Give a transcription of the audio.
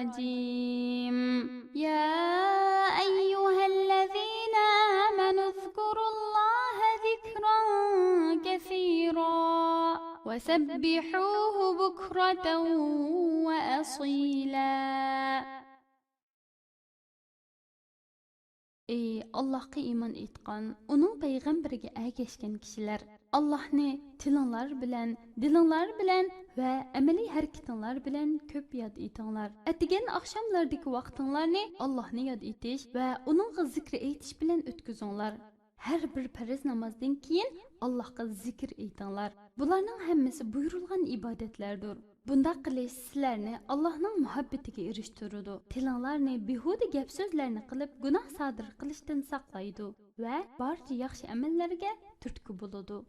الرجيم يا أيها الذين آمنوا اذكروا الله ذكرا كثيرا وسبحوه بكرة وأصيلا. Ey Allah'a iman etqan, onun peyğəmbərə ergəşkən kişilər, Allah'ni tilinglar bilan, dilinglar bilan və əməli hərəkətinglar bilan köp yad etinglar. Ətigan axşamlardakı vaqtinglarni Allah'ni yad etiş və onunğa zikr etiş bilan ötküzünglar. Hər bir fərz namazdan keyin Allah'a zikr etinglar. Bularning hammasi buyurilgan ibadətlərdir. Bunda qilish sizlarni Allohning muhabbatiga erishtiradi. Tilinglarni behuda gap so'zlarni qilib gunoh sodir qilishdan saqlaydi va barcha yaxshi amallarga turtki bo'ladi.